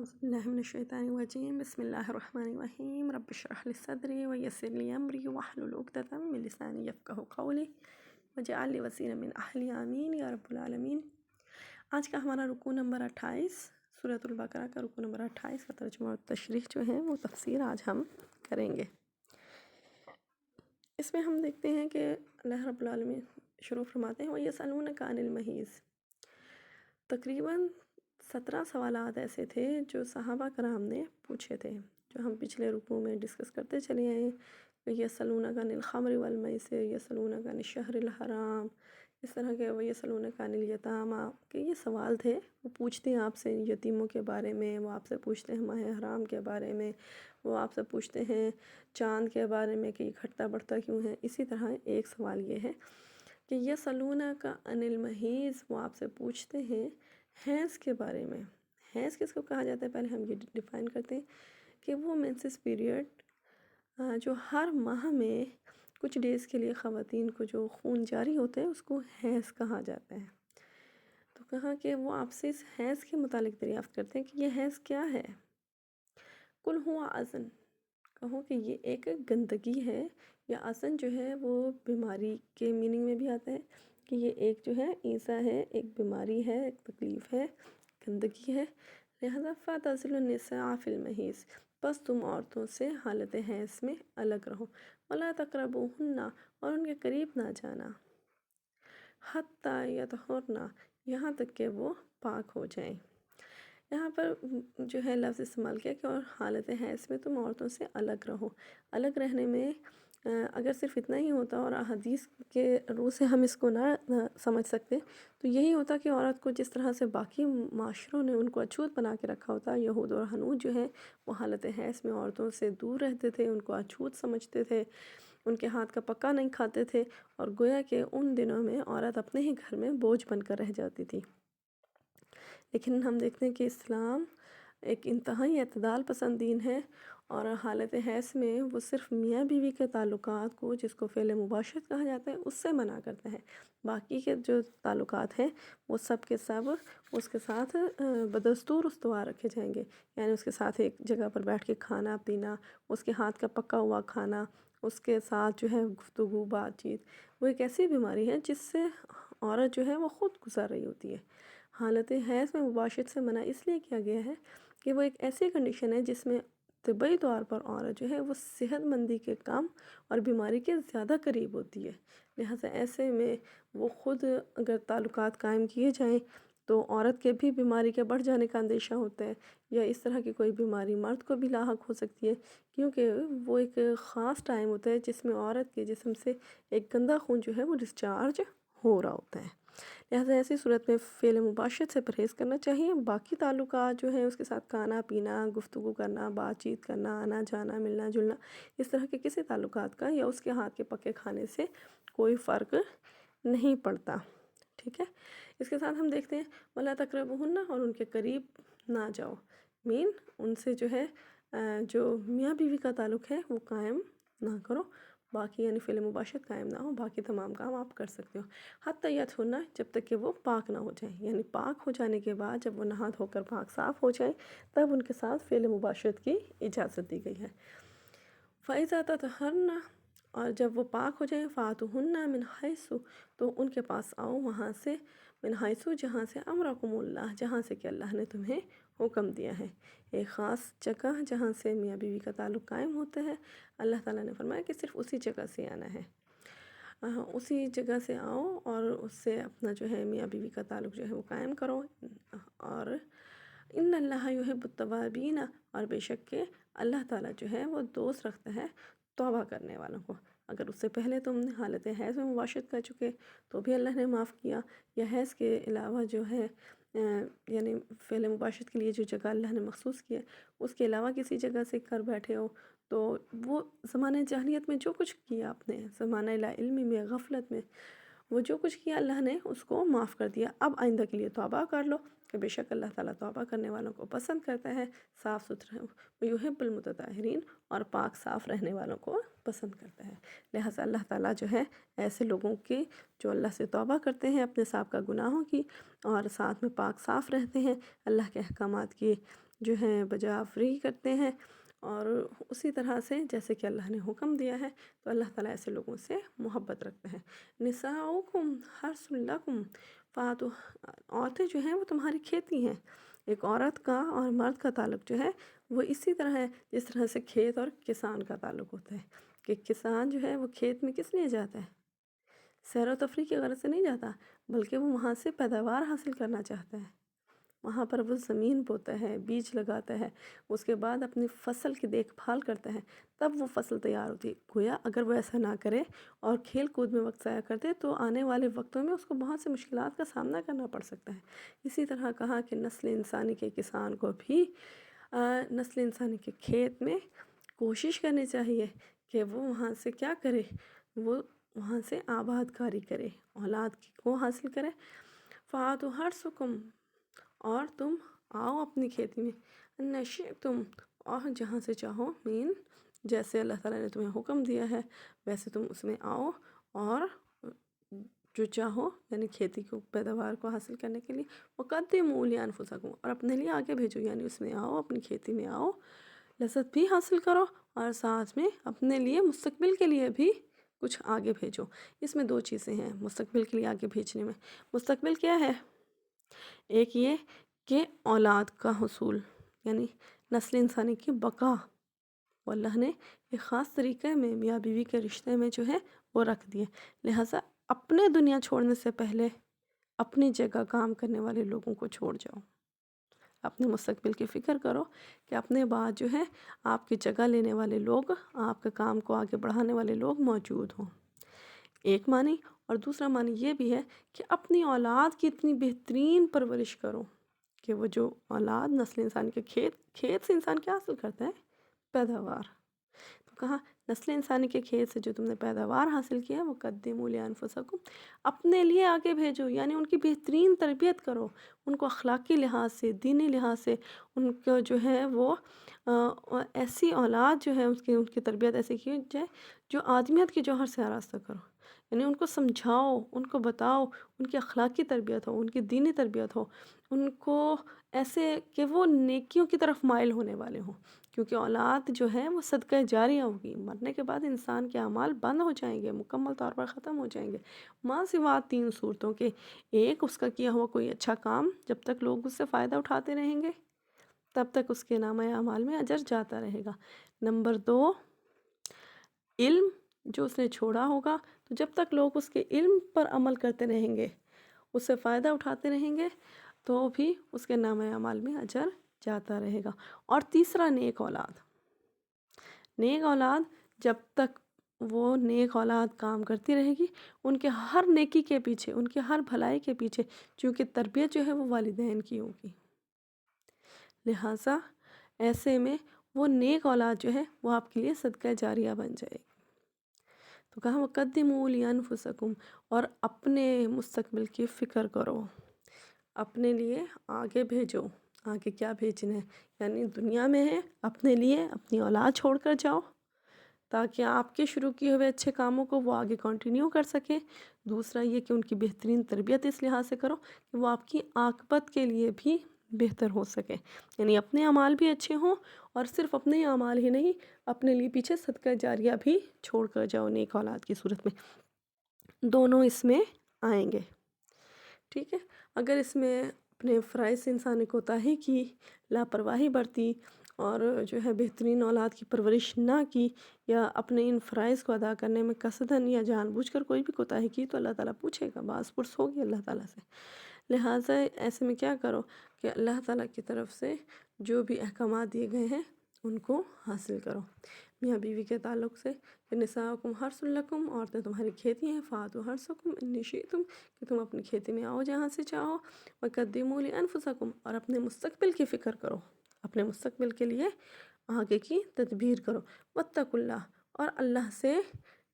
أعوذ بالله من الشيطان الرجيم بسم الله الرحمن الرحیم رب اشرح لي صدری ويسر لي أمری واحلل عقدة من لسانی یفقهوا قولی واجعل لي وزیرا من أهلی آمین یا رب العالمین۔ آج کا ہمارا رکوع نمبر 28 سورۃ البقرہ کا رکوع نمبر 28 کا ترجمہ اور تشریح جو ہے وہ تفسیر آج ہم کریں گے۔ اس میں ہم دیکھتے ہیں کہ اللہ رب العالمین شروع فرماتے ہیں وَيَسْأَلُونَكَ عَنِ الْمَحِيضِ۔ تقریباً 17 سوالات ایسے تھے جو صحابہ کرام نے پوچھے تھے، جو ہم پچھلے رکوع میں ڈسکس کرتے چلے آئے ہیں۔ یسألونک عن الخمر والمیسر، یسألونک عن الشہر الحرام، اس طرح کے یسألونک عن الیتامی، کہ یہ سوال تھے، وہ پوچھتے ہیں آپ سے یتیموں کے بارے میں، وہ آپ سے پوچھتے ہیں ماہ حرام کے بارے میں، وہ آپ سے پوچھتے ہیں چاند کے بارے میں کہ یہ گھٹتا بڑھتا کیوں ہے۔ اسی طرح ایک سوال یہ ہے کہ یسألونک عن المحیض، وہ آپ سے پوچھتے ہیں حیض کے بارے میں۔ حیض کس کو کہا جاتا ہے، پہلے ہم یہ ڈیفائن کرتے ہیں کہ وہ مینسس پیریڈ جو ہر ماہ میں کچھ ڈیز کے لیے خواتین کو جو خون جاری ہوتا ہے اس کو حیض کہا جاتا ہے۔ تو کہا کہ وہ آپ سے اس حیض کے متعلق دریافت کرتے ہیں کہ یہ حیض کیا ہے۔ قل هو اذن، کہو کہ یہ ایک گندگی ہے، یا اذن جو ہے وہ بیماری کے میننگ میں بھی آتا ہے کہ یہ ایک جو ہے ایسا ہے، ایک بیماری ہے، ایک تکلیف ہے، گندگی ہے۔ لہذا فَاعْتَزِلُوا النِّسَاءَ فِي الْمَحِيضِ، بس تم عورتوں سے حالت حیض میں الگ رہو۔ وَلَا تَقْرَبُوهُنَّ، اور ان کے قریب نہ جانا۔ حَتَّى يَطْهُرْنَ، یہاں تک کہ وہ پاک ہو جائیں۔ یہاں پر جو ہے لفظ استعمال کیا کہ اور حالت حیض میں تم عورتوں سے الگ رہو۔ الگ رہنے میں اگر صرف اتنا ہی ہوتا اور حدیث کے روح سے ہم اس کو نہ سمجھ سکتے تو یہی ہوتا کہ عورت کو جس طرح سے باقی معاشروں نے ان کو اچھوت بنا کے رکھا ہوتا، یہود اور ہنود جو ہے وہ حالت حیض میں عورتوں سے دور رہتے تھے، ان کو اچھوت سمجھتے تھے، ان کے ہاتھ کا پکا نہیں کھاتے تھے، اور گویا کہ ان دنوں میں عورت اپنے ہی گھر میں بوجھ بن کر رہ جاتی تھی۔ لیکن ہم دیکھتے ہیں کہ اسلام ایک انتہائی اعتدال پسند دین ہے، اور حالت حیض میں وہ صرف میاں بیوی کے تعلقات کو، جس کو فعل مباشرت کہا جاتا ہے، اس سے منع کرتا ہے۔ باقی کے جو تعلقات ہیں وہ سب کے سب اس کے ساتھ بدستور استوار رکھے جائیں گے، یعنی اس کے ساتھ ایک جگہ پر بیٹھ کے کھانا پینا، اس کے ہاتھ کا پکا ہوا کھانا، اس کے ساتھ جو ہے گفتگو بات چیت۔ وہ ایک ایسی بیماری ہے جس سے عورت جو ہے وہ خود گزر رہی ہوتی ہے۔ حالت حیض میں مباشرت سے منع اس لیے کیا گیا ہے کہ وہ ایک ایسی کنڈیشن ہے جس میں طبعی طور پر عورت جو ہے وہ صحت مندی کے کم اور بیماری کے زیادہ قریب ہوتی ہے۔ لہٰذا ایسے میں وہ خود اگر تعلقات قائم کیے جائیں تو عورت کے بھی بیماری کے بڑھ جانے کا اندیشہ ہوتا ہے، یا اس طرح کی کوئی بیماری مرد کو بھی لاحق ہو سکتی ہے، کیونکہ وہ ایک خاص ٹائم ہوتا ہے جس میں عورت کے جسم سے ایک گندا خون جو ہے وہ ڈسچارج ہو رہا ہوتا ہے۔ لہٰذا ایسی صورت میں فعل مباشرت سے پرہیز کرنا چاہیے۔ باقی تعلقات جو ہیں اس کے ساتھ کھانا پینا، گفتگو کرنا، بات چیت کرنا، آنا جانا، ملنا جلنا، اس طرح کے کسی تعلقات کا یا اس کے ہاتھ کے پکے کھانے سے کوئی فرق نہیں پڑتا، ٹھیک ہے۔ اس کے ساتھ ہم دیکھتے ہیں وَلَا تَقْرَبُوهُنَّ، اور ان کے قریب نہ جاؤ، ان سے جو ہے جو میاں بیوی کا تعلق ہے وہ قائم نہ کرو، باقی یعنی فعل مباشرت قائم نہ ہو، باقی تمام کام آپ کر سکتے ہو۔ حتیٰ یطہرن، جب تک کہ وہ پاک نہ ہو جائیں، یعنی پاک ہو جانے کے بعد جب وہ نہا دھو کر پاک صاف ہو جائیں تب ان کے ساتھ فعل مباشرت کی اجازت دی گئی ہے۔ فَإِذَا تَطَهَّرْنَ، اور جب وہ پاک ہو جائیں فَأْتُوهُنَّ مِنْ حَيْثُ، تو ان کے پاس آؤ وہاں سے، من حیث، جہاں سے امرکم اللہ، جہاں سے کہ اللہ نے تمہیں حکم دیا ہے۔ ایک خاص جگہ جہاں سے میاں بیوی کا تعلق قائم ہوتا ہے، اللہ تعالیٰ نے فرمایا کہ صرف اسی جگہ سے آنا ہے، اسی جگہ سے آؤ اور اس سے اپنا جو ہے میاں بیوی کا تعلق جو ہے وہ قائم کرو۔ اور ان اللہ یحب التوابین، اور بے شک کہ اللہ تعالیٰ جو ہے وہ دوست رکھتا ہے توبہ کرنے والوں کو۔ اگر اس سے پہلے تم حالت حیض میں مباشرت کر چکے تو بھی اللہ نے معاف کیا، یا حیض کے علاوہ جو ہے یعنی فعل مباشرت کے لیے جو جگہ اللہ نے مخصوص کی ہے اس کے علاوہ کسی جگہ سے کر بیٹھے ہو تو وہ زمانہ جاہلیت میں جو کچھ کیا آپ نے، زمانہ لا علمی میں، غفلت میں، وہ جو کچھ کیا اللہ نے اس کو معاف کر دیا۔ اب آئندہ کے لیے توبہ کر لو کہ بے شک اللہ تعالیٰ توبہ کرنے والوں کو پسند کرتا ہے، صاف ستھرے یحب المتطہرین، اور پاک صاف رہنے والوں کو پسند کرتا ہے۔ لہٰذا اللہ تعالیٰ جو ہے ایسے لوگوں کی جو اللہ سے توبہ کرتے ہیں اپنے سابقہ گناہوں کی، اور ساتھ میں پاک صاف رہتے ہیں، اللہ کے احکامات کی جو ہیں بجا آفری کرتے ہیں، اور اسی طرح سے جیسے کہ اللہ نے حکم دیا ہے، تو اللہ تعالیٰ ایسے لوگوں سے محبت رکھتے ہیں۔ نساؤکم حرث لکم فاتو، عورتیں جو ہیں وہ تمہاری کھیتی ہیں۔ ایک عورت کا اور مرد کا تعلق جو ہے وہ اسی طرح ہے جس طرح سے کھیت اور کسان کا تعلق ہوتا ہے، کہ کسان جو ہے وہ کھیت میں کس لیے جاتا ہے؟ سیر و تفریح کی غرض سے نہیں جاتا، بلکہ وہ وہاں سے پیداوار حاصل کرنا چاہتا ہے۔ وہاں پر وہ زمین بوتا ہے، بیج لگاتا ہے، اس کے بعد اپنی فصل کی دیکھ بھال کرتا ہے، تب وہ فصل تیار ہوتی ہے۔ گویا اگر وہ ایسا نہ کرے اور کھیل کود میں وقت ضائع کر دے تو آنے والے وقتوں میں اس کو بہت سے مشکلات کا سامنا کرنا پڑ سکتا ہے۔ اسی طرح کہا کہ نسل انسانی کے کسان کو بھی نسل انسانی کے کھیت میں کوشش کرنی چاہیے کہ وہ وہاں سے کیا کرے، وہ وہاں سے آباد کاری کرے، اولاد کو حاصل کرے۔ فَاتُوا حَرْثَکُم، اور تم آؤ اپنی کھیتی میں، نشے تم، اور جہاں سے چاہو، جیسے اللہ تعالیٰ نے تمہیں حکم دیا ہے ویسے تم اس میں آؤ، اور جو چاہو یعنی کھیتی کو پیداوار کو حاصل کرنے کے لیے، وَقَدِّمُوا لِأَنفُسَکُم، اور اپنے لیے آگے بھیجو، یعنی اس میں آؤ، اپنی کھیتی میں آؤ، لذت بھی حاصل کرو، اور ساتھ میں اپنے لیے مستقبل کے لیے بھی کچھ آگے بھیجو۔ اس میں دو چیزیں ہیں مستقبل کے لیے آگے بھیجنے میں۔ مستقبل کیا ہے؟ ایک یہ کہ اولاد کا حصول، یعنی نسل انسانی کی بقا، وہ اللہ نے ایک خاص طریقے میں میاں بیوی کے رشتے میں جو ہے وہ رکھ دیے۔ لہٰذا اپنے دنیا چھوڑنے سے پہلے اپنی جگہ کام کرنے والے لوگوں کو چھوڑ جاؤ، اپنے مستقبل کی فکر کرو کہ اپنے بعد جو ہے آپ کی جگہ لینے والے لوگ، آپ کے کام کو آگے بڑھانے والے لوگ موجود ہوں۔ ایک معنی، اور دوسرا معنی یہ بھی ہے کہ اپنی اولاد کی اتنی بہترین پرورش کرو کہ وہ جو اولاد نسل انسان کے کھیت سے انسان کیا حاصل کرتا ہے؟ پیداوار۔ تو کہا نسل انسانی کے کھیت سے جو تم نے پیداوار حاصل کیا ہے، وہ قدموا لانفسکم، اپنے لیے آگے بھیجو، یعنی ان کی بہترین تربیت کرو، ان کو اخلاقی لحاظ سے، دینی لحاظ سے، ان کو جو ہے وہ ایسی اولاد جو ہے ان کی تربیت ایسی کی جائے جو آدمیت کی جوہر سے آراستہ کرو، یعنی ان کو سمجھاؤ، ان کو بتاؤ، ان کی اخلاقی تربیت ہو، ان کی دینی تربیت ہو، ان کو ایسے کہ وہ نیکیوں کی طرف مائل ہونے والے ہوں، کیونکہ اولاد جو ہے وہ صدقہ جاریہ ہوگی۔ مرنے کے بعد انسان کے اعمال بند ہو جائیں گے، مکمل طور پر ختم ہو جائیں گے، ماں سوا تین صورتوں کے: ایک، اس کا کیا ہوا کوئی اچھا کام جب تک لوگ اس سے فائدہ اٹھاتے رہیں گے تب تک اس کے نامہ اعمال میں اجر جاتا رہے گا۔ نمبر دو، علم جو اس نے چھوڑا ہوگا، تو جب تک لوگ اس کے علم پر عمل کرتے رہیں گے، اس سے فائدہ اٹھاتے رہیں گے، تو بھی اس کے نامہ اعمال میں اجر جاتا رہے گا۔ اور تیسرا، نیک اولاد۔ نیک اولاد جب تک وہ نیک اولاد کام کرتی رہے گی، ان کے ہر نیکی کے پیچھے، ان کے ہر بھلائی کے پیچھے، چونکہ تربیت جو ہے وہ والدین کی ہوگی، لہٰذا ایسے میں وہ نیک اولاد جو ہے وہ آپ کے لیے صدقہ جاریہ بن جائے گی۔ تو کہا وَقَدِّمُوا لِأَنفُسَکُم، اور اپنے مستقبل کی فکر کرو، اپنے لیے آگے بھیجو۔ آگے کیا بھیجنا ہے؟ یعنی دنیا میں ہے، اپنے لیے اپنی اولاد چھوڑ کر جاؤ تاکہ آپ کے شروع کیے ہوئے اچھے کاموں کو وہ آگے کنٹینیو کر سکیں۔ دوسرا یہ کہ ان کی بہترین تربیت اس لحاظ سے کرو کہ وہ آپ کی عاقبت کے لیے بھی بہتر ہو سکے، یعنی اپنے اعمال بھی اچھے ہوں، اور صرف اپنے اعمال ہی نہیں، اپنے لیے پیچھے صدقہ جاریہ بھی چھوڑ کر جاؤ نیک اولاد کی صورت میں۔ دونوں اس میں آئیں گے، ٹھیک ہے۔ اگر اس میں اپنے فرائض سے انسان نے کوتاہی کی، لاپرواہی برتی، اور جو ہے بہترین اولاد کی پرورش نہ کی، یا اپنے ان فرائض کو ادا کرنے میں قصداً یا جان بوجھ کر کوئی بھی کوتاہی کی، تو اللہ تعالیٰ پوچھے گا، باز پرس ہوگی اللہ تعالیٰ سے۔ لہٰذا ایسے میں کیا کرو کہ اللہ تعالیٰ کی طرف سے جو بھی احکامات دیے گئے ہیں ان کو حاصل کرو۔ میاں بیوی کے تعلق سے کہ نساؤکم حرث لکم، عورتیں تمہاری کھیتی ہیں، فاتوا حرثکم ان شئتم، کہ تم اپنی کھیتی میں آؤ جہاں سے چاہو، وقدموا لانفسکم، اور اپنے مستقبل کی فکر کرو، اپنے مستقبل کے لیے آگے کی تدبیر کرو، واتقوا اللہ، اور اللہ سے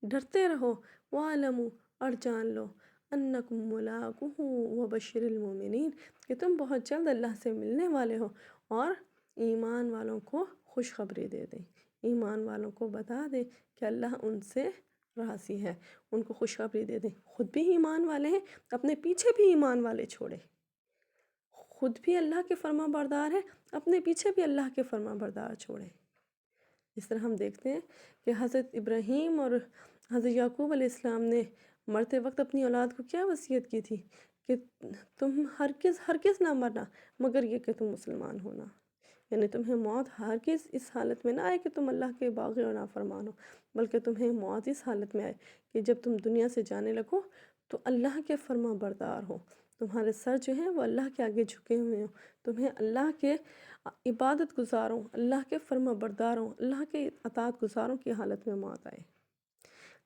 ڈرتے رہو، واعلموا، اور جان لو، انکم ملاقوہ وبشر المؤمنین، کہ تم بہت جلد اللہ سے ملنے والے ہو، اور ایمان والوں کو خوشخبری دے دیں، ایمان والوں کو بتا دیں کہ اللہ ان سے راضی ہے، ان کو خوشخبری دے دیں۔ خود بھی ایمان والے ہیں، اپنے پیچھے بھی ایمان والے چھوڑے، خود بھی اللہ کے فرما بردار ہیں، اپنے پیچھے بھی اللہ کے فرما بردار چھوڑیں۔ اس طرح ہم دیکھتے ہیں کہ حضرت ابراہیم اور حضرت یعقوب علیہ السلام نے مرتے وقت اپنی اولاد کو کیا وصیت کی تھی کہ تم ہرگز نہ مرنا مگر یہ کہ تم مسلمان ہونا، یعنی تمہیں موت ہرگز اس حالت میں نہ آئے کہ تم اللہ کے باغی اور نافرمان ہو، بلکہ تمہیں موت اس حالت میں آئے کہ جب تم دنیا سے جانے لگو تو اللہ کے فرما بردار ہو، تمہارے سر جو ہیں وہ اللہ کے آگے جھکے ہوئے ہوں، تمہیں اللہ کے عبادت گزاروں، اللہ کے فرما برداروں، اللہ کے اطاعت گزاروں کی حالت میں موت آئے۔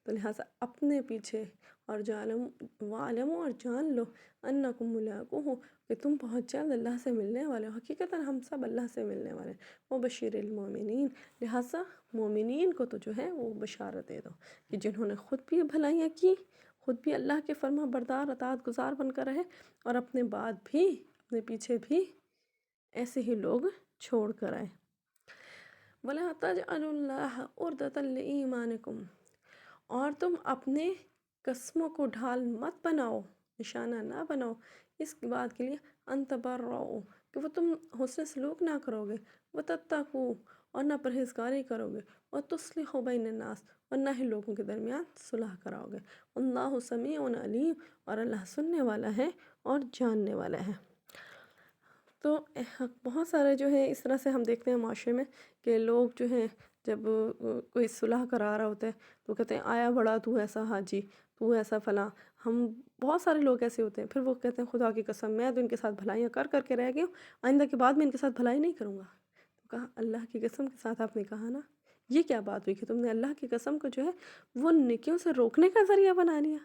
تو لہٰذا اپنے پیچھے اور وَاعْلَمُوا اور جان لو انکم ملاقوہ کہ تم پہنچ جلد اللہ سے ملنے والے ہو، حقیقتاً ہم سب اللہ سے ملنے والے ہیں۔ وَبَشِّرِ الْمُؤْمِنِينَ لہٰذا مومنین کو تو جو ہے وہ بشارت دے دو کہ جنہوں نے خود بھی بھلائیاں کی، خود بھی اللہ کے فرما بردار اطاعت گزار بن کر رہے اور اپنے بعد بھی اپنے پیچھے بھی ایسے ہی لوگ چھوڑ کر آئے۔ وَلَا تَجْعَلُوا اللَّهَ عُرْضَةً لِإِيمَانِكُمْ اور تم اپنے قسموں کو ڈھال مت بناؤ، نشانہ نہ بناؤ اس بات کے لیے ان تبرؤ کہ وہ تم حسن سلوک نہ کرو گے، وتتقوا اور نہ پرہیزگاری کرو گے، وتصلحوا بین الناس اور نہ ہی لوگوں کے درمیان صلح کراؤ گے۔ اللہ سمیع علیم اور اللہ سننے والا ہے اور جاننے والا ہے۔ تو بہت سارے جو ہے اس طرح سے ہم دیکھتے ہیں معاشرے میں کہ لوگ جو ہیں جب کوئی صلح کرا رہا ہوتا ہے تو کہتے ہیں آیا بڑا تو ایسا حاجی، تو ایسا فلاں، ہم بہت سارے لوگ ایسے ہوتے ہیں، پھر وہ کہتے ہیں خدا کی قسم میں تو ان کے ساتھ بھلائیاں کر کر کے رہ گیا ہوں، آئندہ کے بعد میں ان کے ساتھ بھلائی نہیں کروں گا۔ تو کہا اللہ کی قسم کے ساتھ آپ نے کہا نا، یہ کیا بات ہوئی کہ تم نے اللہ کی قسم کو جو ہے وہ نیکیوں سے روکنے کا ذریعہ بنا لیا؟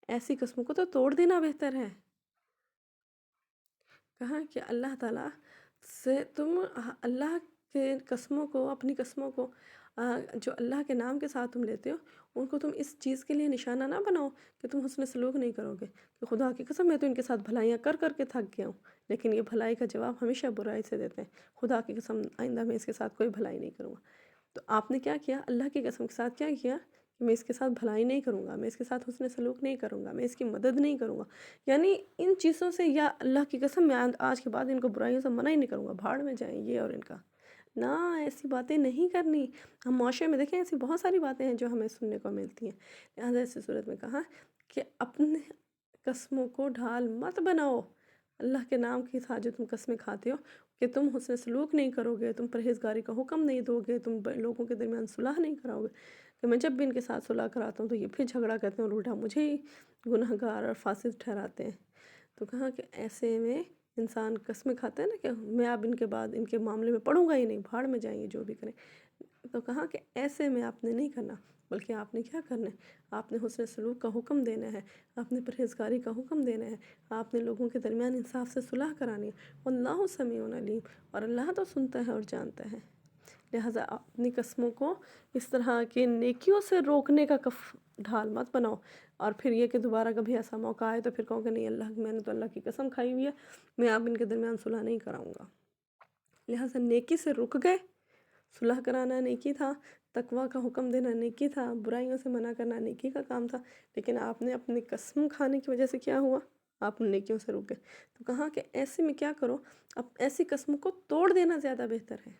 ایسی قسموں کو تو توڑ دینا بہتر ہے۔ کہا کہ اللہ تعالیٰ سے تم اللہ کے قسموں کو، اپنی قسموں کو جو اللہ کے نام کے ساتھ تم لیتے ہو ان کو تم اس چیز کے لیے نشانہ نہ بناؤ کہ تم حسن سلوک نہیں کرو گے، کہ خدا کی قسم میں تو ان کے ساتھ بھلائیاں کر کر کے تھک گیا ہوں، لیکن یہ بھلائی کا جواب ہمیشہ برائی سے دیتے ہیں، خدا کی قسم آئندہ میں اس کے ساتھ کوئی بھلائی نہیں کروں گا۔ تو آپ نے کیا کیا؟ اللہ کی قسم کے ساتھ کیا کیا کہ میں اس کے ساتھ بھلائی نہیں کروں گا، میں اس کے ساتھ حسن سلوک نہیں کروں گا، میں اس کی مدد نہیں کروں گا، یعنی ان چیزوں سے، یا اللہ کی قسم میں آج کے بعد ان کو برائیوں سے منع ہی نہیں کروں گا، بھاڑ میں جائیں یہ اور ان کا نہ، ایسی باتیں نہیں کرنی۔ ہم معاشرے میں دیکھیں ایسی بہت ساری باتیں ہیں جو ہمیں سننے کو ملتی ہیں، لہٰذا ایسی صورت میں کہا کہ اپنے قسموں کو ڈھال مت بناؤ اللہ کے نام کے ساتھ جو تم قسمیں کھاتے ہو کہ تم حسن سلوک نہیں کرو گے، تم پرہیزگاری کا حکم نہیں دو گے، تم لوگوں کے درمیان صلح نہیں کراؤ گے، کہ میں جب بھی ان کے ساتھ صلح کراتا ہوں تو یہ پھر جھگڑا کرتے ہیں اور الٹا مجھے ہی گناہ گار اور فاسد ٹھہراتے ہیں۔ تو کہا کہ ایسے میں انسان قسمیں کھاتا ہے نا کہ میں اب ان کے بعد ان کے معاملے میں پڑھوں گا ہی نہیں، بھاڑ میں جائیں گے جو بھی کریں، تو کہا کہ ایسے میں آپ نے نہیں کرنا، بلکہ آپ نے کیا کرنا ہے، آپ نے حسن سلوک کا حکم دینا ہے، آپ نے پرہیزگاری کا حکم دینا ہے، آپ نے لوگوں کے درمیان انصاف سے صلح کرانی ہے۔ واللہ سمیع علیم اور اللہ تو سنتا ہے اور جانتا ہے۔ لہٰذا اپنی قسموں کو اس طرح کے نیکیوں سے روکنے کا ڈھال مت بناؤ، اور پھر یہ کہ دوبارہ کبھی ایسا موقع آئے تو پھر کہو کہ نہیں اللہ، میں نے تو اللہ کی قسم کھائی ہوئی ہے، میں اب ان کے درمیان صلح نہیں کراؤں گا۔ لہٰذا نیکی سے رک گئے، صلح کرانا نیکی تھا، تقویٰ کا حکم دینا نیکی تھا، برائیوں سے منع کرنا نیکی کا کام تھا، لیکن آپ نے اپنی قسم کھانے کی وجہ سے کیا ہوا؟ آپ نیکیوں سے رک گئے۔ تو کہا کہ ایسے میں کیا کرو، اب ایسی قسموں کو توڑ دینا زیادہ بہتر ہے،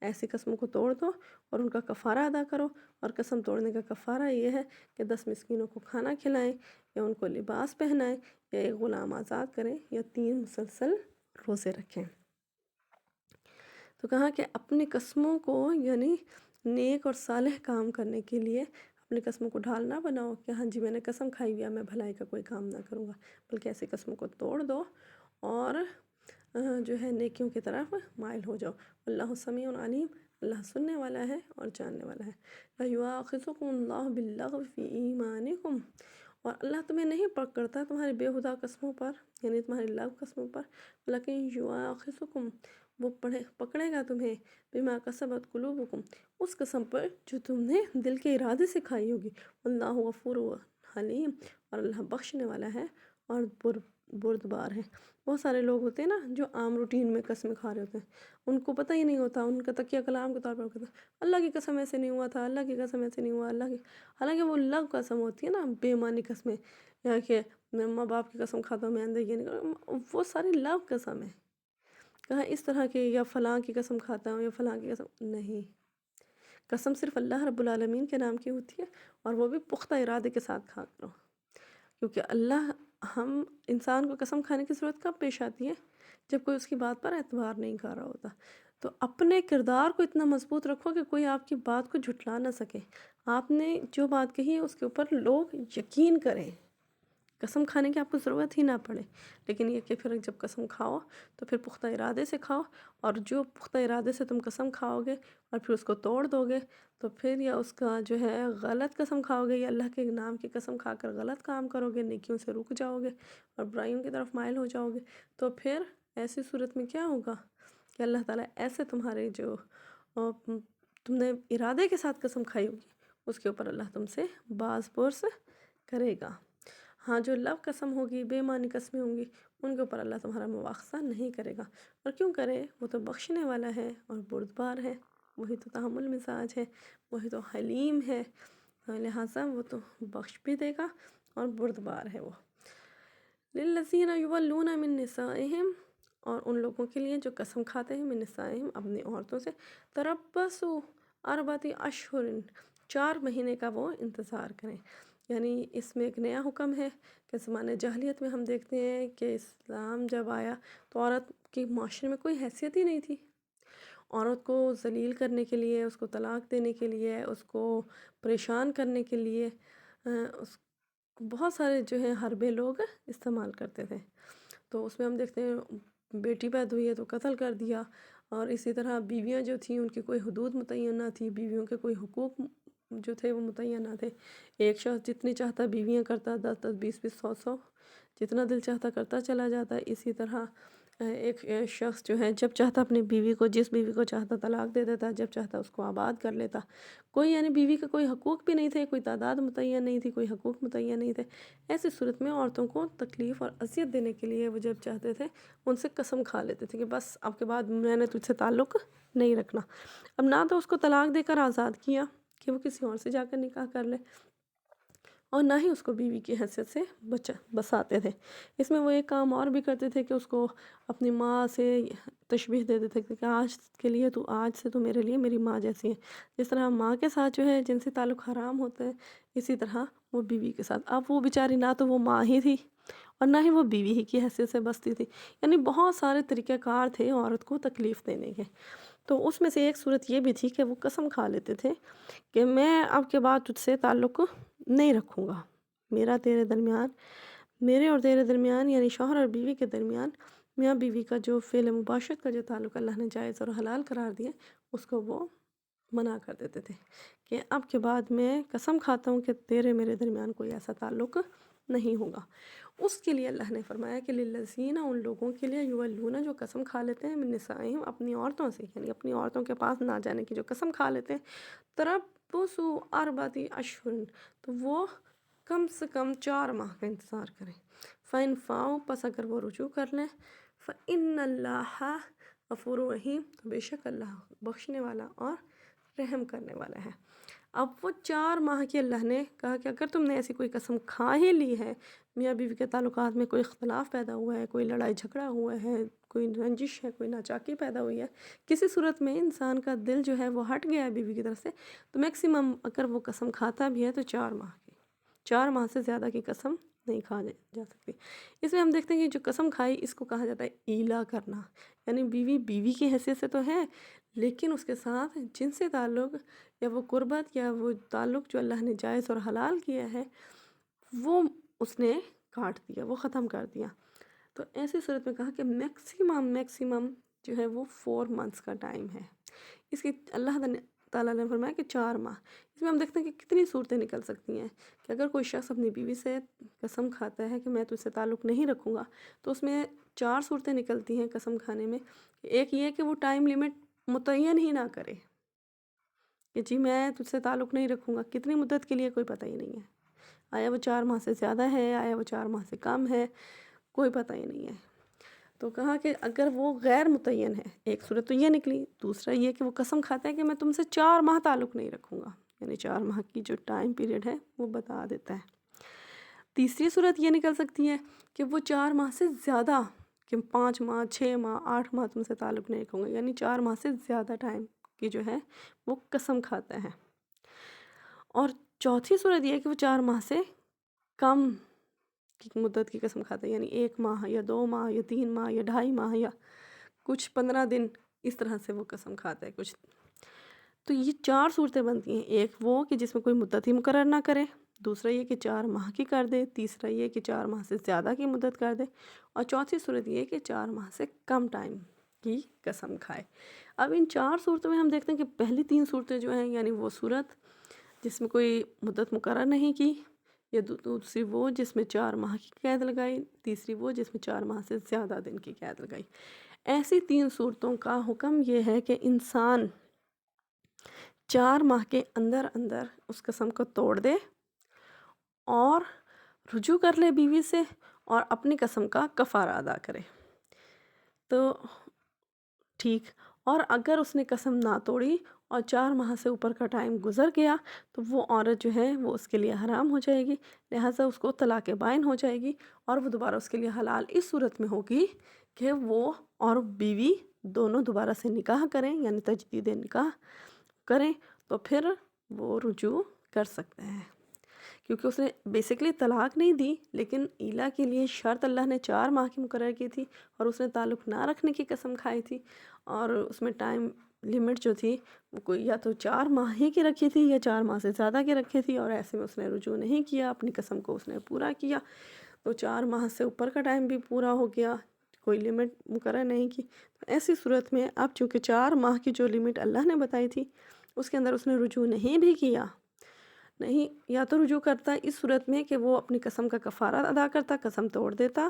ایسی قسموں کو توڑ دو اور ان کا کفارہ ادا کرو، اور قسم توڑنے کا کفارہ یہ ہے کہ 10 مسکینوں کو کھانا کھلائیں، یا ان کو لباس پہنائیں، یا ایک غلام آزاد کریں، یا 3 مسلسل روزے رکھیں۔ تو کہا کہ اپنی قسموں کو یعنی نیک اور صالح کام کرنے کے لیے اپنی قسموں کو ڈھال نہ بناؤ کہ ہاں جی میں نے قسم کھائی ہوئی ہے میں بھلائی کا کوئی کام نہ کروں گا، بلکہ ایسی قسموں کو توڑ دو اور جو ہے نیکیوں کی طرف مائل ہو جاؤ۔ اللہ سمیع علیم اللہ سننے والا ہے اور جاننے والا ہے۔ لا یؤاخذکم اللہ باللغو فی ایمانکم اور اللہ تمہیں نہیں پکڑتا تمہاری بیہودہ قسموں پر، یعنی تمہاری لغو قسموں پر، لیکن یؤاخذکم وہ پکڑے گا تمہیں بما کسبت قلوبکم اس قسم پر جو تم نے دل کے ارادے سے کھائی ہوگی۔ اللہ غفور حلیم اور اللہ بخشنے والا ہے اور بردبار ہے۔ بہت سارے لوگ ہوتے ہیں نا جو عام روٹین میں قسمیں کھا رہے ہوتے ہیں، ان کو پتہ ہی نہیں ہوتا، ان کا تکیہ کلام کے طور پر کہتے ہیں اللہ کی قسم ایسے نہیں ہوا تھا، اللہ کی قسم ایسے نہیں ہوا، اللہ کی، حالانکہ وہ لغو قسم ہوتی ہے نا، بے معنی قسمیں، یا کہ میں ماں باپ کی قسم کھاتا ہوں میں آئندہ یہ نہیں کروں، وہ ساری لو قسم ہے. کہا اس طرح کے یا فلاں کی قسم کھاتا ہوں یا فلاں کی قسم نہیں. قسم صرف اللہ رب العالمین کے نام کی ہوتی ہے، اور وہ بھی پختہ ارادے کے ساتھ کھا کرو. کیونکہ اللہ ہم انسان کو قسم کھانے کی ضرورت کب پیش آتی ہے؟ جب کوئی اس کی بات پر اعتبار نہیں کر رہا ہوتا. تو اپنے کردار کو اتنا مضبوط رکھو کہ کوئی آپ کی بات کو جھٹلا نہ سکے. آپ نے جو بات کہی ہے اس کے اوپر لوگ یقین کریں، قسم کھانے کی آپ کو ضرورت ہی نہ پڑے. لیکن یہ کہ پھر جب قسم کھاؤ تو پھر پختہ ارادے سے کھاؤ، اور جو پختہ ارادے سے تم قسم کھاؤ گے اور پھر اس کو توڑ دو گے تو پھر یا اس کا جو ہے غلط قسم کھاؤ گے یا اللہ کے نام کی قسم کھا کر غلط کام کرو گے، نیکیوں سے رک جاؤ گے اور برائیوں کی طرف مائل ہو جاؤ گے. تو پھر ایسی صورت میں کیا ہوگا کہ اللہ تعالیٰ ایسے تمہارے جو تم نے ارادے کے ساتھ قسم کھائی ہوگی اس کے اوپر اللہ تم سے باز پرس کرے گا. ہاں جو لو قسم ہوگی، بے معنی قسمیں ہوں گی، ان کے اوپر اللہ تمہارا مواخذہ نہیں کرے گا. اور کیوں کرے؟ وہ تو بخشنے والا ہے اور بردبار ہے، وہی تو تحمل مزاج ہے، وہی تو حلیم ہے، لہٰذا وہ تو بخش بھی دے گا اور بردبار ہے. وہ للذین یولون من نسائہم، اور ان لوگوں کے لیے جو قسم کھاتے ہیں من نسائہم اپنی عورتوں سے، تربصوا اربعۃ اشہر، 4 مہینے کا وہ انتظار کریں. یعنی اس میں ایک نیا حکم ہے کہ زمانہ جاہلیت میں ہم دیکھتے ہیں کہ اسلام جب آیا تو عورت کی معاشرے میں کوئی حیثیت ہی نہیں تھی. عورت کو ذلیل کرنے کے لیے، اس کو طلاق دینے کے لیے، اس کو پریشان کرنے کے لیے اس بہت سارے جو ہیں حربے لوگ استعمال کرتے تھے. تو اس میں ہم دیکھتے ہیں بیٹی پیدا ہوئی ہے تو قتل کر دیا، اور اسی طرح بیویاں جو تھیں ان کی کوئی حدود متعین نہ تھی، بیویوں کے کوئی حقوق جو تھے وہ متعین نہ تھے. ایک شخص جتنی چاہتا بیویاں کرتا، 10 20 20 100 جتنا دل چاہتا کرتا چلا جاتا. اسی طرح ایک شخص جو ہے جب چاہتا اپنی بیوی کو، جس بیوی کو چاہتا طلاق دے دیتا، جب چاہتا اس کو آباد کر لیتا. کوئی یعنی بیوی کا کوئی حقوق بھی نہیں تھے، کوئی تعداد متعین نہیں تھی، کوئی حقوق متعین نہیں تھے. ایسی صورت میں عورتوں کو تکلیف اور اذیت دینے کے لیے وہ جب چاہتے تھے ان سے قسم کھا لیتے تھے کہ بس اب کے بعد میں نے تجھ سے تعلق نہیں رکھنا. اب نہ تو اس کو طلاق دے کر آزاد کیا کہ وہ کسی اور سے جا کر نکاح کر لے، اور نہ ہی اس کو بیوی کی حیثیت سے بساتے تھے. اس میں وہ ایک کام اور بھی کرتے تھے کہ اس کو اپنی ماں سے تشبیہ دے دیتے تھے کہ آج سے تو میرے لیے میری ماں جیسی ہے. جس طرح ماں کے ساتھ جو ہے جنسی تعلق حرام ہوتے ہیں، اسی طرح وہ بیوی کے ساتھ. اب وہ بیچاری نہ تو وہ ماں ہی تھی اور نہ ہی وہ بیوی ہی کی حیثیت سے بستی تھی. یعنی بہت سارے طریقہ کار تھے عورت کو تکلیف دینے کے. تو اس میں سے ایک صورت یہ بھی تھی کہ وہ قسم کھا لیتے تھے کہ میں اب کے بعد تجھ سے تعلق نہیں رکھوں گا. میرے اور تیرے درمیان یعنی شوہر اور بیوی کے درمیان میاں بیوی کا جو فعل مباشرت کا جو تعلق اللہ نے جائز اور حلال قرار دیا اس کو وہ منع کر دیتے تھے کہ اب کے بعد میں قسم کھاتا ہوں کہ تیرے میرے درمیان کوئی ایسا تعلق نہیں ہوگا. اس کے لیے اللہ نے فرمایا کہ للذین، ان لوگوں کے لیے یولون جو قسم کھا لیتے ہیں من نسائہم اپنی عورتوں سے، یعنی اپنی عورتوں کے پاس نہ جانے کی جو قسم کھا لیتے ہیں، تربصوا اربعۃ اشہر، تو وہ کم سے کم 4 ماہ کا انتظار کریں. فَإِن فَاؤں، پس اگر وہ رجوع کر لیں، فَإِنَّ اللَّهَ غفور رحیم، تو بے شک اللہ بخشنے والا اور رحم کرنے والا ہے. اب وہ 4 ماہ کے اللہ نے کہا کہ اگر تم نے ایسی کوئی قسم کھا ہی لی ہے، میاں بیوی کے تعلقات میں کوئی اختلاف پیدا ہوا ہے، کوئی لڑائی جھگڑا ہوا ہے، کوئی رنجش ہے، کوئی ناچاکی پیدا ہوئی ہے، کسی صورت میں انسان کا دل جو ہے وہ ہٹ گیا ہے بیوی کی طرف سے، تو میکسیمم اگر وہ قسم کھاتا بھی ہے تو 4 ماہ کی، 4 ماہ سے زیادہ کی قسم نہیں کھا جا سکتی. اس میں ہم دیکھتے ہیں کہ جو قسم کھائی اس کو کہا جاتا ہے ایلا کرنا. یعنی بیوی بیوی کی حیثیت سے تو ہے لیکن اس کے ساتھ جنسی تعلق یا وہ قربت یا وہ تعلق جو اللہ نے جائز اور حلال کیا ہے وہ اس نے کاٹ دیا، وہ ختم کر دیا. تو ایسی صورت میں کہا کہ میکسیمم جو ہے وہ 4 منتھس کا ٹائم ہے. اس کی اللہ تعالیٰ نے فرمایا کہ 4 ماہ. اس میں ہم دیکھتے ہیں کہ کتنی صورتیں نکل سکتی ہیں کہ اگر کوئی شخص اپنی بیوی سے قسم کھاتا ہے کہ میں تجھ سے تعلق نہیں رکھوں گا تو اس میں 4 صورتیں نکلتی ہیں قسم کھانے میں. ایک یہ کہ وہ ٹائم لیمٹ متعین ہی نہ کرے کہ جی میں تجھ سے تعلق نہیں رکھوں گا، کتنی مدت کے لیے کوئی پتہ ہی نہیں ہے. آیا وہ 4 ماہ سے زیادہ ہے، آیا وہ 4 ماہ سے کم ہے، کوئی پتہ ہی نہیں ہے. تو کہا کہ اگر وہ غیر متعین ہے، ایک صورت تو یہ نکلی. دوسرا یہ کہ وہ قسم کھاتا ہے کہ میں تم سے 4 ماہ تعلق نہیں رکھوں گا، یعنی 4 ماہ کی جو ٹائم پیریڈ ہے وہ بتا دیتا ہے. تیسری صورت یہ نکل سکتی ہے کہ وہ 4 ماہ سے زیادہ، کہ 5 ماہ 6 ماہ 8 ماہ تم سے تعلق نہیں رکھوں گا، یعنی 4 ماہ سے زیادہ ٹائم کی جو ہے وہ قسم کھاتا ہے۔ اور چوتھی صورت یہ ہے کہ وہ 4 ماہ سے کم کی مدت کی قسم کھاتا ہے، یعنی 1 ماہ یا 2 ماہ یا 3 ماہ یا 2.5 ماہ یا کچھ 15 دن، اس طرح سے وہ قسم کھاتا ہے کچھ۔ تو یہ 4 صورتیں بنتی ہیں، ایک وہ کہ جس میں کوئی مدت ہی مقرر نہ کرے، دوسرا یہ کہ 4 ماہ کی کر دے، تیسرا یہ کہ 4 ماہ سے زیادہ کی مدت کر دے، اور چوتھی صورت یہ کہ 4 ماہ سے کم ٹائم کی قسم کھائے۔ اب ان 4 صورتوں میں ہم دیکھتے ہیں کہ پہلی 3 صورتیں جو ہیں، یعنی وہ صورت جس میں کوئی مدت مقرر نہیں کی، یا دوسری وہ جس میں 4 ماہ کی قید لگائی، تیسری وہ جس میں 4 ماہ سے زیادہ دن کی قید لگائی۔ ایسی 3 صورتوں کا حکم یہ ہے کہ انسان 4 ماہ کے اندر اندر اس قسم کو توڑ دے اور رجوع کر لے بیوی سے، اور اپنی قسم کا کفارہ ادا کرے۔ تو ٹھیک، اور اگر اس نے قسم نہ توڑی اور 4 ماہ سے اوپر کا ٹائم گزر گیا تو وہ عورت جو ہے وہ اس کے لیے حرام ہو جائے گی، لہٰذا اس کو طلاق بائن ہو جائے گی، اور وہ دوبارہ اس کے لیے حلال اس صورت میں ہوگی کہ وہ اور بیوی دونوں دوبارہ سے نکاح کریں، یعنی تجدید نکاح کریں، تو پھر وہ رجوع کر سکتے ہیں، کیونکہ اس نے بیسکلی طلاق نہیں دی، لیکن ایلا کے لیے شرط اللہ نے 4 ماہ کی مقرر کی تھی، اور اس نے تعلق نہ رکھنے کی قسم کھائی تھی، اور اس میں ٹائم لمٹ جو تھی وہ کوئی یا تو 4 ماہ ہی کی رکھی تھی یا 4 ماہ سے زیادہ کی رکھی تھی، اور ایسے میں اس نے رجوع نہیں کیا، اپنی قسم کو اس نے پورا کیا، تو 4 ماہ سے اوپر کا ٹائم بھی پورا ہو گیا، کوئی لمٹ مقرر نہیں کی۔ تو ایسی صورت میں اب چونکہ 4 ماہ کی جو لمٹ اللہ نے بتائی تھی اس کے اندر اس نے رجوع نہیں بھی کیا، نہیں، یا تو رجوع کرتا اس صورت میں کہ وہ اپنی قسم کا کفارہ ادا کرتا، قسم توڑ دیتا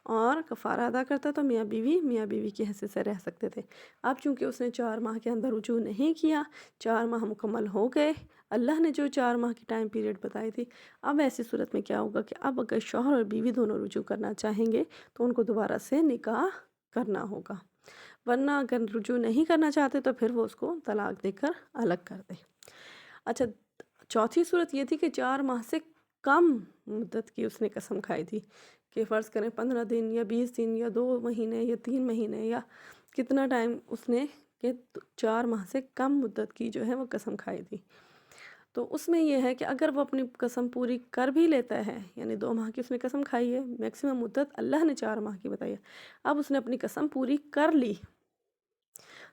اور کفارہ ادا کرتا، تو میاں بیوی کی حیثیت سے رہ سکتے تھے۔ اب چونکہ اس نے 4 ماہ کے اندر رجوع نہیں کیا، 4 ماہ مکمل ہو گئے، اللہ نے جو 4 ماہ کی ٹائم پیریڈ بتائی تھی، اب ایسی صورت میں کیا ہوگا کہ اب اگر شوہر اور بیوی دونوں رجوع کرنا چاہیں گے تو ان کو دوبارہ سے نکاح کرنا ہوگا، ورنہ اگر رجوع نہیں کرنا چاہتے تو پھر وہ اس کو طلاق دے کر الگ کر دیں۔ اچھا، چوتھی صورت یہ تھی کہ 4 ماہ سے کم مدت کی اس نے قسم کھائی تھی، کہ فرض کریں 15 دن یا 20 دن یا 2 مہینے یا 3 مہینے یا کتنا ٹائم اس نے، کہ 4 ماہ سے کم مدت کی جو ہے وہ قسم کھائی تھی۔ تو اس میں یہ ہے کہ اگر وہ اپنی قسم پوری کر بھی لیتا ہے، یعنی 2 ماہ کی اس نے قسم کھائی ہے، میکسیمم مدت اللہ نے 4 ماہ کی بتائی ہے، اب اس نے اپنی قسم پوری کر لی،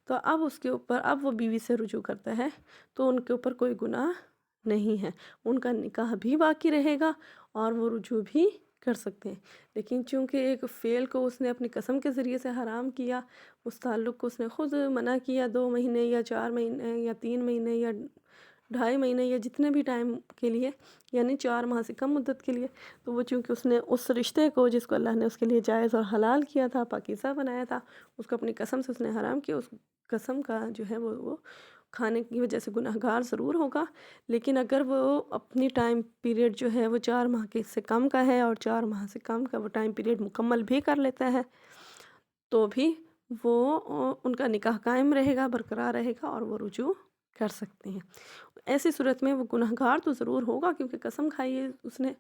تو اب اس کے اوپر، اب وہ بیوی سے رجوع کرتا ہے تو ان کے اوپر کوئی گناہ نہیں ہے، ان کا نکاح بھی باقی رہے گا اور وہ رجوع بھی کر سکتے ہیں۔ لیکن چونکہ ایک فعل کو اس نے اپنی قسم کے ذریعے سے حرام کیا، اس تعلق کو اس نے خود منع کیا 2 مہینے یا 4 مہینے یا 3 مہینے یا 2.5 مہینے یا جتنے بھی ٹائم کے لیے، یعنی 4 ماہ سے کم مدت کے لیے، تو وہ چونکہ اس نے اس رشتے کو جس کو اللہ نے اس کے لیے جائز اور حلال کیا تھا، پاکیزہ بنایا تھا، اس کو اپنی قسم سے اس نے حرام کیا، اس قسم کا جو ہے وہ کھانے کی وجہ سے گناہ گار ضرور ہوگا۔ لیکن اگر وہ اپنی ٹائم پیریڈ جو ہے وہ 4 ماہ کے سے کم کا ہے، اور 4 ماہ سے کم کا وہ ٹائم پیریڈ مکمل بھی کر لیتا ہے، تو بھی وہ ان کا نکاح قائم رہے گا، برقرار رہے گا، اور وہ رجوع کر سکتے ہیں۔ ایسی صورت میں وہ گناہ گار تو ضرور ہوگا، کیونکہ قسم کھائی ہے اس نے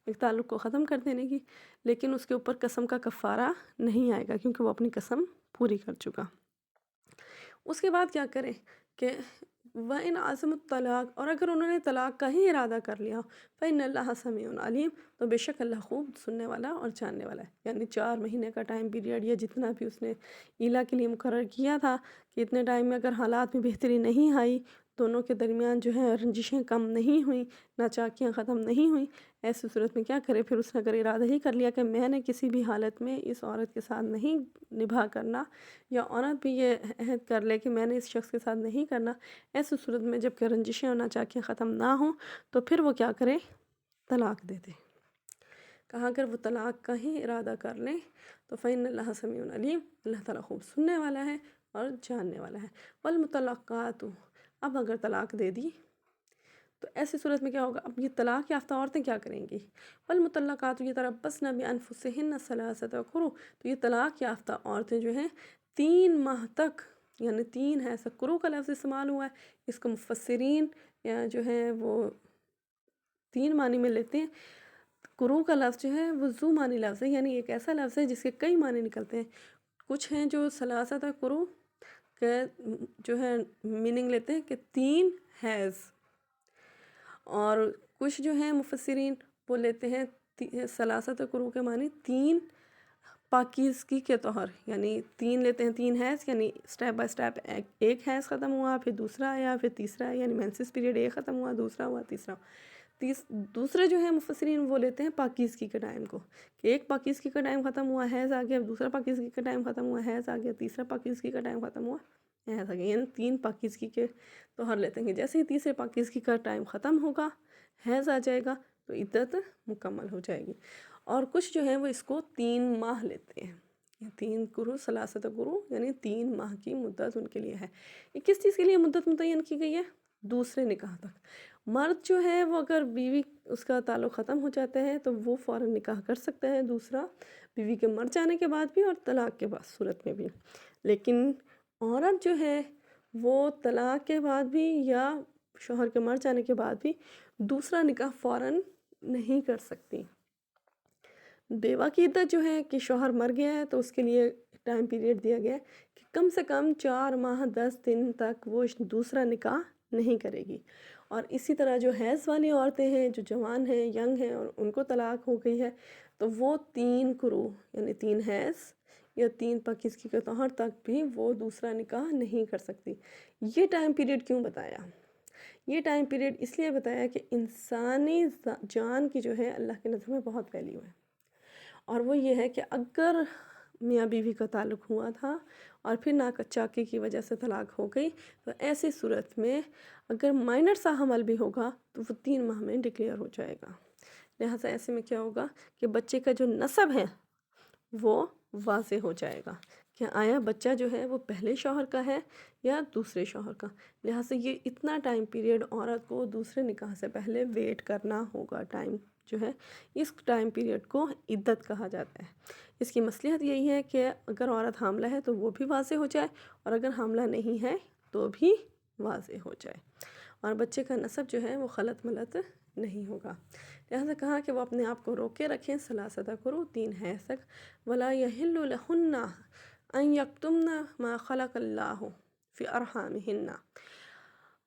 ایک تعلق کو ختم کر دینے کی، لیکن اس کے اوپر قسم کا کفارہ نہیں آئے گا، کیونکہ وہ اپنی قسم پوری کر چکا۔ اس کے بعد کیا کریں کہ وَإِنْ عَزَمُ الطَّلَاقَ، اور اگر انہوں نے طلاق کا ہی ارادہ کر لیا، فَإِنَّ اللَّهَ سَمِيعٌ عَلِيمٌ، تو بے شک اللہ خوب سننے والا اور جاننے والا ہے۔ یعنی 4 مہینے کا ٹائم پیریڈ یا جتنا بھی اس نے ایلا کے لیے مقرر کیا تھا کہ اتنے ٹائم میں اگر حالات میں بہتری نہیں آئی، دونوں کے درمیان جو ہے رنجشیں کم نہیں ہوئیں، ناچاکیاں ختم نہیں ہوئیں، ایسی صورت میں کیا کرے؟ پھر اس نے اگر ارادہ ہی کر لیا کہ میں نے کسی بھی حالت میں اس عورت کے ساتھ نہیں نبھا کرنا، یا عورت بھی یہ عہد کر لے کہ میں نے اس شخص کے ساتھ نہیں کرنا، ایسی صورت میں جب کہ رنجشیں اور ناچاکیاں ختم نہ ہوں تو پھر وہ کیا کرے؟ طلاق دے دے۔ کہا اگر وہ طلاق کا ہی ارادہ کر لیں تو فَإِنَّ اللَّهَ سَمِيعٌ عَلِيمٌ، اللہ تعالیٰ خوب سننے والا ہے اور جاننے والا ہے۔ وَالْمُطَلَّقَاتُ، اب اگر طلاق دے دی تو ایسی صورت میں کیا ہوگا؟ اب یہ طلاق یافتہ عورتیں کیا کریں گی؟ وَالْمُطَلَّقَاتُ يَتَرَبَّصْنَ بِأَنفُسِهِنَّ ثَلَاثَةَ قُرُوء، تو یہ طلاق یافتہ عورتیں جو ہیں 3 ماہ تک، یعنی 3 ہے، ایسا قروء کا لفظ استعمال ہوا ہے، اس کو مفسرین یا جو ہیں وہ 3 معنی میں لیتے ہیں۔ قرو کا لفظ جو ہے وہ ذو معنی لفظ ہے، یعنی ایک ایسا لفظ ہے جس کے کئی معنی نکلتے ہیں. کچھ ہیں جو ثلاثت قرو کے جو ہے میننگ لیتے ہیں کہ 3 حیض، اور کچھ جو ہیں مفسرین وہ لیتے ہیں ثلاثت قرو کے معنی 3 پاکیزگی کے طہر، یعنی 3 لیتے ہیں، 3 حیض، یعنی سٹیپ بائی سٹیپ ایک حیض ختم ہوا، پھر دوسرا آیا، پھر تیسرا آیا، یعنی مینسس پیریڈ ایک ختم ہوا، دوسرا ہوا، تیسرا. دوسرے جو ہیں مفسرین وہ لیتے ہیں پاکیزگی کے ٹائم کو، کہ ایک پاکیزگی کا ٹائم ختم ہوا حیض آ گیا، دوسرا پاکیزگی کا ٹائم ختم ہوا حیض آ گیا، تیسرا پاکیزگی کا ٹائم ختم ہوا حیض آ گیا، یعنی 3 پاکیزگی کے طہر لیتے ہیں. جیسے ہی تیسرے پاکیزگی کا ٹائم ختم ہوگا، حیض آ جائے گا، تو عدت مکمل ہو جائے گی. اور کچھ جو ہیں وہ اس کو 3 ماہ لیتے ہیں. 3 قرو ثلاثت قرو یعنی 3 ماہ کی مدت ان کے لیے ہے. یہ کس چیز کے لیے مدت متعین کی گئی ہے؟ دوسرے نکاح تک. مرد جو ہے وہ اگر بیوی اس کا تعلق ختم ہو جاتا ہے تو وہ فوراً نکاح کر سکتا ہے دوسرا، بیوی کے مر جانے کے بعد بھی اور طلاق کے بعد صورت میں بھی. لیکن عورت جو ہے وہ طلاق کے بعد بھی یا شوہر کے مر جانے کے بعد بھی دوسرا نکاح فوراً نہیں کر سکتی. بیوہ کی عدت جو ہے کہ شوہر مر گیا ہے تو اس کے لیے ٹائم پیریڈ دیا گیا ہے کہ کم سے کم 4 ماہ 10 دن تک وہ دوسرا نکاح نہیں کرے گی. اور اسی طرح جو حیض والی عورتیں ہیں، جو جوان ہیں، ینگ ہیں، اور ان کو طلاق ہو گئی ہے، تو وہ 3 قرو یعنی 3 حیض یا 3 پاکیزگی کے طہر تک بھی وہ دوسرا نکاح نہیں کر سکتی. یہ ٹائم پیریڈ کیوں بتایا؟ یہ ٹائم پیریڈ اس لیے بتایا کہ انسانی جان کی جو ہے اللہ کی نظر میں بہت ویلیو ہے. اور وہ یہ ہے کہ اگر میاں بیوی کا تعلق ہوا تھا اور پھر ناچاکی کی وجہ سے طلاق ہو گئی، تو ایسی صورت میں اگر مائنر سا حمل بھی ہوگا تو وہ 3 ماہ میں ڈکلیئر ہو جائے گا. لہٰذا ایسے میں کیا ہوگا کہ بچے کا جو نسب ہے وہ واضح ہو جائے گا کہ آیا بچہ جو ہے وہ پہلے شوہر کا ہے یا دوسرے شوہر کا. لہٰذا یہ اتنا ٹائم پیریڈ عورت کو دوسرے نکاح سے پہلے ویٹ کرنا ہوگا. ٹائم جو ہے اس ٹائم پیریڈ کو عدت کہا جاتا ہے. اس کی مصلحت یہی ہے کہ اگر عورت حاملہ ہے تو وہ بھی واضح ہو جائے، اور اگر حاملہ نہیں ہے تو بھی واضح ہو جائے، اور بچے کا نسب جو ہے وہ خلط ملط نہیں ہوگا. لہٰذا کہا کہ وہ اپنے آپ کو روکے رکھیں ثلاثت قرو 3 حیض تک. وَلَا يَحِلُّ لَهُنَّ أَن يَكْتُمْنَ مَا خَلَقَ اللَّهُ فِي أَرْحَامِهِنَّ.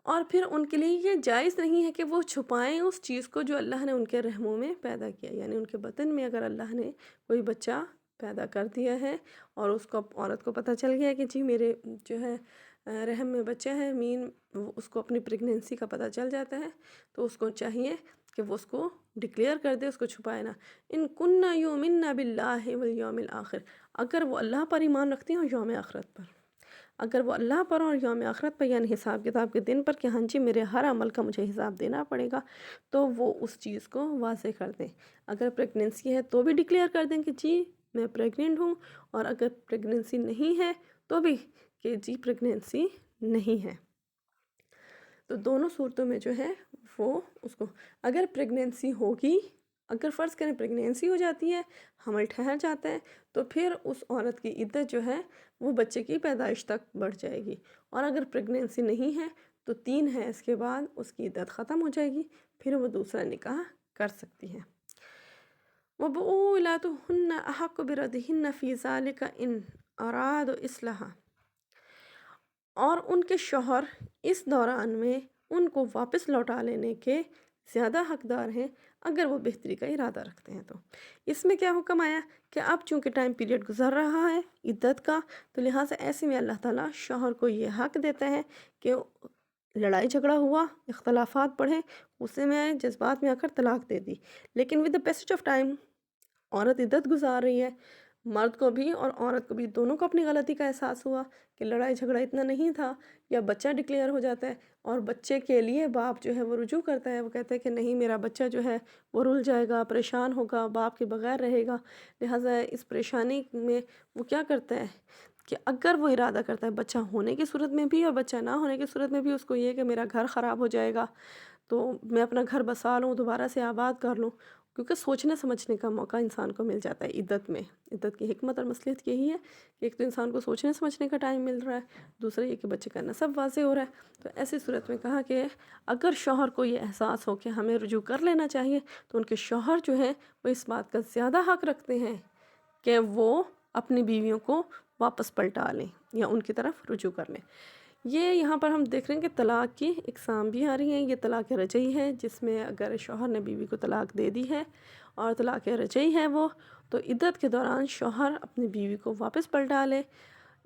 اور پھر ان کے لیے یہ جائز نہیں ہے کہ وہ چھپائیں اس چیز کو جو اللہ نے ان کے رحموں میں پیدا کیا. یعنی ان کے بطن میں اگر اللہ نے کوئی بچہ پیدا کر دیا ہے اور اس کو عورت کو پتہ چل گیا کہ جی میرے جو ہے رحم میں بچہ ہے، اس کو اپنی پریگنینسی کا پتہ چل جاتا ہے، تو اس کو چاہیے کہ وہ اس کو ڈکلیئر کر دے، اس کو چھپائے نہ. ان کنّ یؤمنن باللہ والیوم الآخر، اگر وہ اللہ پر ایمان رکھتی ہیں اور یوم آخرت پر، اگر وہ اللہ پر اور یوم آخرت پر یعنی حساب کتاب کے دن پر کہ ہاں جی میرے ہر عمل کا مجھے حساب دینا پڑے گا، تو وہ اس چیز کو واضح کر دیں. اگر پریگنینسی ہے تو بھی ڈکلیئر کر دیں کہ جی میں پریگننٹ ہوں، اور اگر پریگنینسی نہیں ہے تو بھی کہ جی پریگنینسی نہیں ہے. تو دونوں صورتوں میں جو ہے وہ اس کو، اگر پریگنینسی ہوگی، اگر فرض کریں پریگنینسی ہو جاتی ہے، حمل ٹھہر جاتا ہے، تو پھر اس عورت کی عدت جو ہے وہ بچے کی پیدائش تک بڑھ جائے گی. اور اگر پریگنینسی نہیں ہے تو 3 حیض کے بعد اس کی عدت ختم ہو جائے گی، پھر وہ دوسرا نکاح کر سکتی ہے. وَبُعُولَتُهُنَّ أَحَقُّ بِرَدِّهِنَّ فِي ذَلِكَ إِنْ أَرَادُوا إِصْلَاحًا. اور ان کے شوہر اس دوران میں ان کو واپس لوٹا لینے کے زیادہ حقدار ہیں اگر وہ بہتری کا ارادہ رکھتے ہیں. تو اس میں کیا حکم آیا کہ اب چونکہ ٹائم پیریڈ گزر رہا ہے عدت کا، تو لہٰذا ایسے میں اللہ تعالیٰ شوہر کو یہ حق دیتا ہے کہ لڑائی جھگڑا ہوا، اختلافات بڑھے، غصے میں آئے، جذبات میں آ کر طلاق دے دی، لیکن with the passage of time عورت عدت گزار رہی ہے، مرد کو بھی اور عورت کو بھی دونوں کو اپنی غلطی کا احساس ہوا کہ لڑائی جھگڑا اتنا نہیں تھا، یا بچہ ڈکلیئر ہو جاتا ہے اور بچے کے لیے باپ جو ہے وہ رجوع کرتا ہے، وہ کہتا ہے کہ نہیں میرا بچہ جو ہے وہ رل جائے گا، پریشان ہوگا، باپ کے بغیر رہے گا. لہٰذا اس پریشانی میں وہ کیا کرتا ہے کہ اگر وہ ارادہ کرتا ہے بچہ ہونے کی صورت میں بھی اور بچہ نہ ہونے کی صورت میں بھی، اس کو یہ کہ میرا گھر خراب ہو جائے گا تو میں اپنا گھر بسا لوں، دوبارہ سے آباد کر لوں، کیونکہ سوچنے سمجھنے کا موقع انسان کو مل جاتا ہے عدت میں. عدت کی حکمت اور مصلحت یہی ہے کہ ایک تو انسان کو سوچنے سمجھنے کا ٹائم مل رہا ہے، دوسرا یہ کہ بچے کا نسب واضح ہو رہا ہے. تو ایسی صورت میں کہا کہ اگر شوہر کو یہ احساس ہو کہ ہمیں رجوع کر لینا چاہیے، تو ان کے شوہر جو ہیں وہ اس بات کا زیادہ حق رکھتے ہیں کہ وہ اپنی بیویوں کو واپس پلٹا لیں یا ان کی طرف رجوع کر لیں. یہ یہاں پر ہم دیکھ رہے ہیں کہ طلاق کی اقسام بھی آ رہی ہیں. یہ طلاق رجعی ہے، جس میں اگر شوہر نے بیوی کو طلاق دے دی ہے اور طلاق رجعی ہے وہ، تو عدت کے دوران شوہر اپنی بیوی کو واپس پلٹا لے.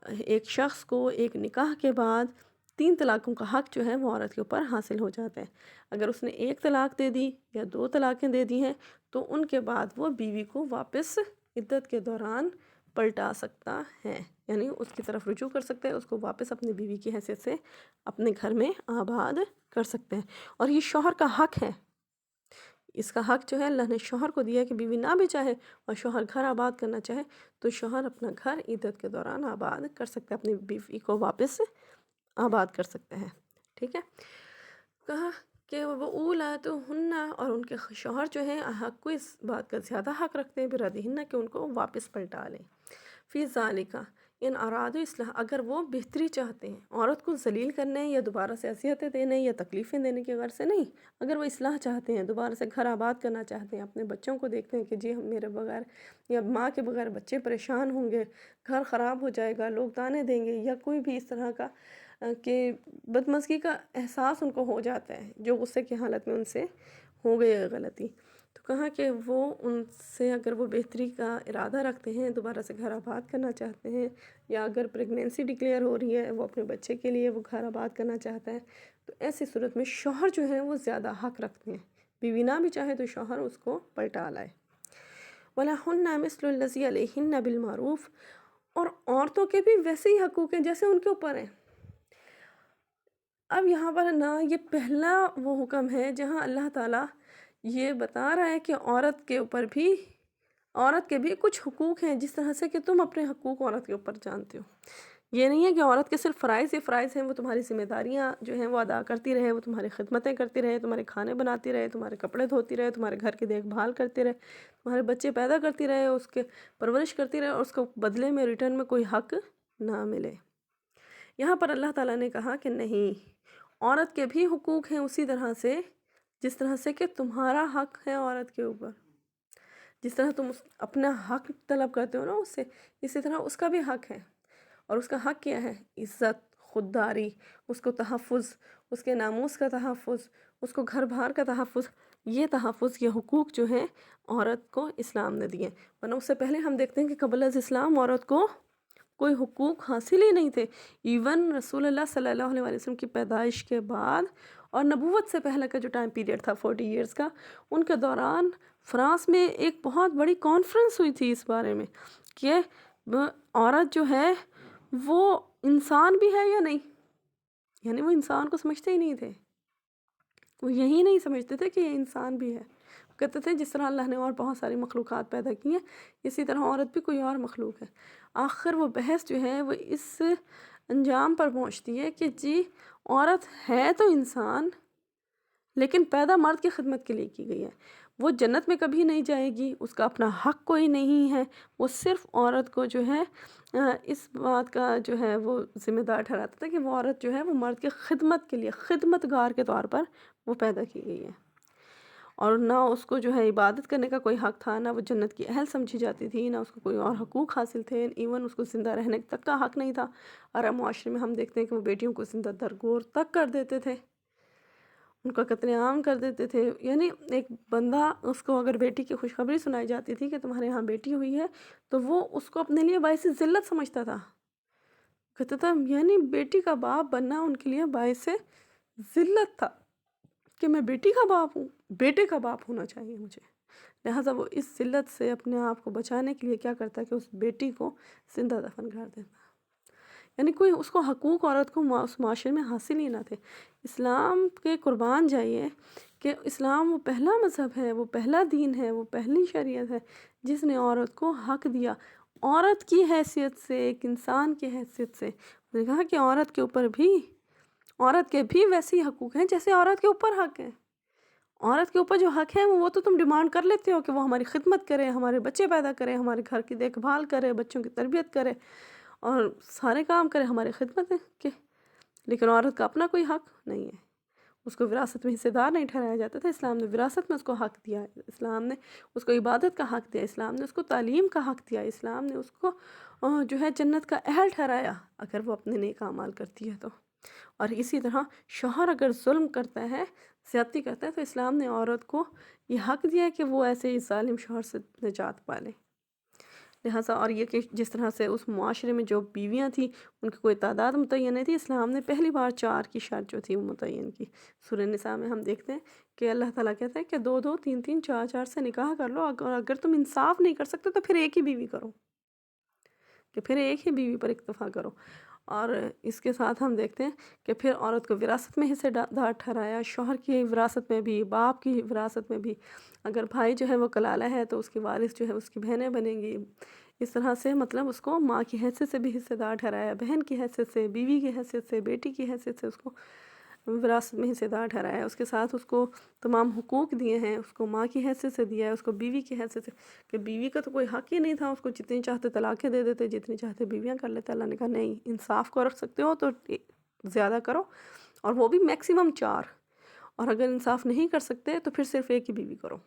ایک شخص کو ایک نکاح کے بعد 3 طلاقوں کا حق جو ہے وہ عورت کے اوپر حاصل ہو جاتا ہے. اگر اس نے 1 طلاق دے دی یا 2 طلاقیں دے دی ہیں تو ان کے بعد وہ بیوی کو واپس عدت کے دوران پلٹا سکتا ہے، یعنی اس کی طرف رجوع کر سکتے ہیں، اس کو واپس اپنی بیوی کی حیثیت سے اپنے گھر میں آباد کر سکتے ہیں. اور یہ شوہر کا حق ہے. اس کا حق جو ہے اللہ نے شوہر کو دیا ہے کہ بیوی نہ بھی چاہے اور شوہر گھر آباد کرنا چاہے تو شوہر اپنا گھر عدت کے دوران آباد کر سکتے ہیں، اپنی بیوی کو واپس آباد کر سکتے ہیں. ٹھیک ہے. کہا کہ وہ اولاتہن، اور ان کے شوہر جو ہیں حق کو اس بات کا زیادہ حق رکھتے ہیں برادہن کہ ان کو واپس پلٹا لیں. فی ذالک ان ارادوا اصلاح، اگر وہ بہتری چاہتے ہیں، عورت کو ذلیل کرنے یا دوبارہ سے اذیتیں دینے یا تکلیفیں دینے کی غرض سے نہیں، اگر وہ اصلاح چاہتے ہیں، دوبارہ سے گھر آباد کرنا چاہتے ہیں، اپنے بچوں کو دیکھتے ہیں کہ جی میرے بغیر یا ماں کے بغیر بچے پریشان ہوں گے، گھر خراب ہو جائے گا، لوگ طانے دیں گے، یا کوئی بھی اس طرح کا کہ بدمزگی کا احساس ان کو ہو جاتا ہے جو غصے کی حالت میں ان سے ہو گئی غلطی. تو کہا کہ وہ ان سے اگر وہ بہتری کا ارادہ رکھتے ہیں، دوبارہ سے گھر آباد کرنا چاہتے ہیں، یا اگر پریگنینسی ڈکلیئر ہو رہی ہے، وہ اپنے بچے کے لیے وہ گھر آباد کرنا چاہتا ہے، تو ایسی صورت میں شوہر جو ہیں وہ زیادہ حق رکھتے ہیں. بیوی نہ بھی چاہے تو شوہر اس کو پلٹا لائے. وَلَهُنَّ مِثْلُ الَّذِي عَلَيْهِنَّ بِالْمَعْرُوفِ، اور عورتوں کے بھی ویسے ہی حقوق ہیں جیسے ان کے اوپر ہیں. اب یہاں پر نا یہ پہلا وہ حکم ہے جہاں اللہ تعالیٰ یہ بتا رہا ہے کہ عورت کے بھی کچھ حقوق ہیں، جس طرح سے کہ تم اپنے حقوق عورت کے اوپر جانتے ہو. یہ نہیں ہے کہ عورت کے صرف فرائض ہی فرائض ہیں، وہ تمہاری ذمہ داریاں جو ہیں وہ ادا کرتی رہے، وہ تمہاری خدمتیں کرتی رہے، تمہارے کھانے بناتی رہے، تمہارے کپڑے دھوتی رہے، تمہارے گھر کی دیکھ بھال کرتی رہے، تمہارے بچے پیدا کرتی رہے، اس کے پرورش کرتی رہے، اور اس کو بدلے میں ریٹرن میں کوئی حق نہ ملے. یہاں پر اللہ تعالیٰ نے کہا کہ نہیں، عورت کے بھی حقوق ہیں اسی طرح سے جس طرح سے کہ تمہارا حق ہے عورت کے اوپر. جس طرح تم اپنا حق طلب کرتے ہو نا اس سے، اسی طرح اس کا بھی حق ہے. اور اس کا حق کیا ہے؟ عزت، خودداری، اس کو تحفظ، اس کے ناموس کا تحفظ، اس کو گھر بار کا تحفظ. یہ تحفظ، یہ حقوق جو ہیں عورت کو اسلام نے دیے. ورنہ اس سے پہلے ہم دیکھتے ہیں کہ قبل از اسلام عورت کو کوئی حقوق حاصل ہی نہیں تھے. ایون رسول اللہ صلی اللہ علیہ وسلم کی پیدائش کے بعد اور نبوت سے پہلے کا جو ٹائم پیریڈ تھا 40 ایئرز کا، ان کے دوران فرانس میں ایک بہت بڑی کانفرنس ہوئی تھی اس بارے میں کہ عورت جو ہے وہ انسان بھی ہے یا نہیں. یعنی وہ انسان کو سمجھتے ہی نہیں تھے، وہ یہی نہیں سمجھتے تھے کہ یہ انسان بھی ہے. کہتے تھے جس طرح اللہ نے اور بہت ساری مخلوقات پیدا کی ہیں، اسی طرح عورت بھی کوئی اور مخلوق ہے. آخر وہ بحث جو ہے وہ اس انجام پر پہنچتی ہے کہ جی عورت ہے تو انسان، لیکن پیدا مرد کی خدمت کے لیے کی گئی ہے. وہ جنت میں کبھی نہیں جائے گی، اس کا اپنا حق کوئی نہیں ہے. وہ صرف عورت کو جو ہے اس بات کا جو ہے وہ ذمہ دار ٹھہراتا تھا کہ وہ عورت جو ہے وہ مرد کی خدمت کے لیے خدمت گار کے طور پر وہ پیدا کی گئی ہے. اور نہ اس کو جو ہے عبادت کرنے کا کوئی حق تھا، نہ وہ جنت کی اہل سمجھی جاتی تھی، نہ اس کو کوئی اور حقوق حاصل تھے. ایون اس کو زندہ رہنے تک کا حق نہیں تھا. عرب معاشرے میں ہم دیکھتے ہیں کہ وہ بیٹیوں کو زندہ درگور تک کر دیتے تھے، ان کا قتل عام کر دیتے تھے. یعنی ایک بندہ، اس کو اگر بیٹی کی خوشخبری سنائی جاتی تھی کہ تمہارے یہاں بیٹی ہوئی ہے، تو وہ اس کو اپنے لیے باعث ذلت سمجھتا تھا. کہتا تھا یعنی بیٹی کا باپ بننا ان کے لیے باعث ذلت تھا کہ میں بیٹی کا باپ ہوں، بیٹے کا باپ ہونا چاہیے مجھے. لہٰذا وہ اس ذلت سے اپنے آپ کو بچانے کے لیے کیا کرتا ہے کہ اس بیٹی کو زندہ دفن کر دیتا. یعنی کوئی اس کو حقوق عورت کو اس معاشرے میں حاصل ہی نہ تھے. اسلام کے قربان جائیے کہ اسلام وہ پہلا مذہب ہے، وہ پہلا دین ہے، وہ پہلی شریعت ہے جس نے عورت کو حق دیا، عورت کی حیثیت سے، ایک انسان کی حیثیت سے. نے کہا کہ عورت کے اوپر بھی، عورت کے بھی ویسے حقوق ہیں جیسے عورت کے اوپر حق ہیں. عورت کے اوپر جو حق ہے وہ تو تم ڈیمانڈ کر لیتے ہو کہ وہ ہماری خدمت کرے، ہمارے بچے پیدا کرے، ہمارے گھر کی دیکھ بھال کرے، بچوں کی تربیت کرے اور سارے کام کرے ہماری خدمت کے، لیکن عورت کا اپنا کوئی حق نہیں ہے، اس کو وراثت میں حصے دار نہیں ٹھہرایا جاتا تھا۔ اسلام نے وراثت میں اس کو حق دیا ہے، اسلام نے اس کو عبادت کا حق دیا، اسلام نے اس کو تعلیم کا حق دیا، اسلام نے اس کو جو ہے جنت کا اہل ٹھہرایا اگر وہ اپنے نیک اعمال کرتی ہے تو۔ اور اسی طرح شوہر اگر ظلم کرتا ہے، زیادتی کرتا ہے، تو اسلام نے عورت کو یہ حق دیا ہے کہ وہ ایسے ہی ظالم شوہر سے نجات پالے۔ لہٰذا اور یہ کہ جس طرح سے اس معاشرے میں جو بیویاں تھیں ان کی کوئی تعداد متعین نہیں تھی، اسلام نے پہلی بار 4 کی شرط جو تھی وہ متعین کی۔ سورہ نساء میں ہم دیکھتے ہیں کہ اللہ تعالیٰ کہتا ہے کہ 2 2 3 3 4 4 سے نکاح کر لو، اگر تم انصاف نہیں کر سکتے تو پھر ایک ہی بیوی کرو، کہ پھر ایک ہی بیوی پر اکتفا کرو۔ اور اس کے ساتھ ہم دیکھتے ہیں کہ پھر عورت کو وراثت میں حصے دار ٹھہرایا، شوہر کی وراثت میں بھی، باپ کی وراثت میں بھی۔ اگر بھائی جو ہے وہ کلالہ ہے تو اس کی وارث جو ہے اس کی بہنیں بنیں گی۔ اس طرح سے مطلب اس کو ماں کی حیثیت سے بھی حصے دار ٹھہرایا، بہن کی حیثیت سے، بیوی کی حیثیت سے، بیٹی کی حیثیت سے اس کو وراثت میں حصے دار ٹھہرایا۔ اس کے ساتھ اس کو تمام حقوق دیے ہیں، اس کو ماں کی حیثیت سے دیا ہے، اس کو بیوی کی حیثیت سے، کہ بیوی کا تو کوئی حق ہی نہیں تھا، اس کو جتنی چاہتے طلاقیں دے دیتے، جتنی چاہتے بیویاں کر لیتے۔ اللہ نے کہا نہیں، انصاف کو رکھ سکتے ہو تو زیادہ کرو، اور وہ بھی میکسیمم 4، اور اگر انصاف نہیں کر سکتے تو پھر صرف ایک ہی بیوی کرو۔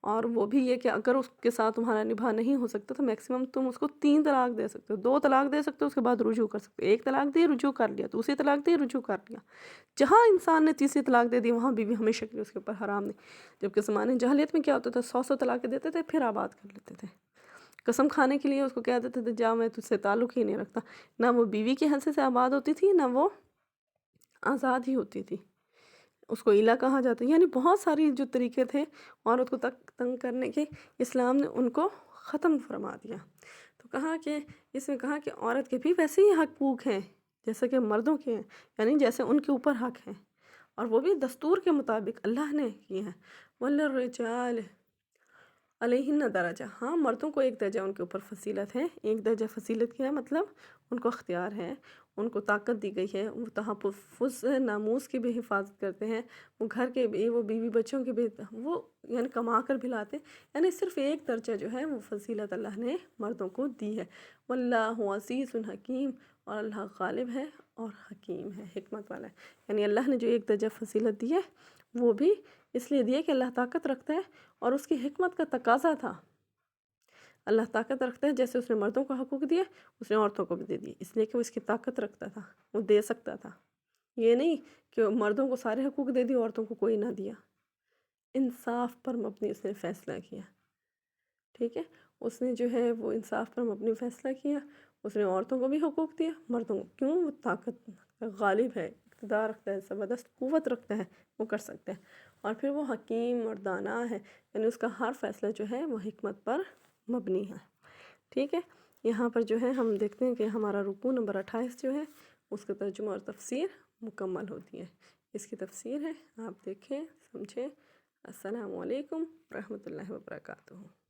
اور وہ بھی یہ کہ اگر اس کے ساتھ تمہارا نباہ نہیں ہو سکتا تو میکسیمم تم اس کو 3 طلاق دے سکتے ہو، 2 طلاق دے سکتے ہو، اس کے بعد رجوع کر سکتے ہو، 1 طلاق دی رجوع کر لیا، دوسری طلاق دی رجوع کر لیا۔ جہاں انسان نے تیسری طلاق دے دی وہاں بیوی ہمیشہ کے لیے اس کے اوپر حرام نہیں۔ جبکہ زمانے جاہلیت میں کیا ہوتا تھا، 100 طلاقیں دیتے تھے پھر آباد کر لیتے تھے، قسم کھانے کے لیے اس کو کہہ دیتے تھے جا میں تجھ سے تعلق ہی نہیں رکھتا، نہ وہ بیوی کی حیثیت سے آباد ہوتی تھی نہ وہ آزاد ہی ہوتی تھی، اس کو علا کہا جاتا ہے۔ یعنی بہت ساری جو طریقے تھے عورت کو تنگ کرنے کے، اسلام نے ان کو ختم فرما دیا۔ تو کہا کہ اس میں کہا کہ عورت کے بھی ویسے ہی حقوق ہیں جیسے کہ مردوں کے ہیں، یعنی جیسے ان کے اوپر حق ہیں، اور وہ بھی دستور کے مطابق اللہ نے کیے ہیں۔ وَلِلرِّجَالِ علیہن درجہ، ہاں مردوں کو ایک درجہ ان کے اوپر فضیلت ہے۔ ایک درجہ فضیلت کیا ہے؟ مطلب ان کو اختیار ہے، ان کو طاقت دی گئی ہے، وہ تحفظ ناموس کی بھی حفاظت کرتے ہیں، وہ گھر کے بھی، وہ بیوی بچوں کے بھی، وہ یعنی کما کر بھی لاتے ہیں۔ یعنی صرف ایک درجہ جو ہے وہ فضیلت اللہ نے مردوں کو دی ہے۔ واللہ عزیز حکیم، اور اللہ غالب ہے اور حکیم ہے، حکمت والا ہے۔ یعنی اللہ نے جو ایک درجہ فضیلت دی ہے وہ بھی اس لیے دی ہے کہ اللہ طاقت رکھتا ہے، اور اس کی حکمت کا تقاضا تھا۔ اللہ طاقت رکھتا ہے، جیسے اس نے مردوں کو حقوق دیے اس نے عورتوں کو بھی دے دیے، اس لیے کہ وہ اس کی طاقت رکھتا تھا، وہ دے سکتا تھا۔ یہ نہیں کہ مردوں کو سارے حقوق دے دیے عورتوں کو کوئی نہ دیا۔ انصاف پر مبنی اس نے فیصلہ کیا، ٹھیک ہے، اس نے جو ہے وہ انصاف پر مبنی فیصلہ کیا، اس نے عورتوں کو بھی حقوق دیا، مردوں کو، کیوں؟ وہ طاقت غالب ہے، اقتدار رکھتا ہے، زبردست قوت رکھتا ہے، وہ کر سکتا ہے، اور پھر وہ حکیم اور دانا ہے، یعنی اس کا ہر فیصلہ جو ہے وہ حکمت پر مبنی ہے، ٹھیک ہے۔ یہاں پر جو ہے ہم دیکھتے ہیں کہ ہمارا رکوع نمبر 28 جو ہے اس کا ترجمہ اور تفسیر مکمل ہوتی ہے۔ اس کی تفسیر ہے، آپ دیکھیں، سمجھیں۔ السلام علیکم ورحمۃ اللہ وبرکاتہ۔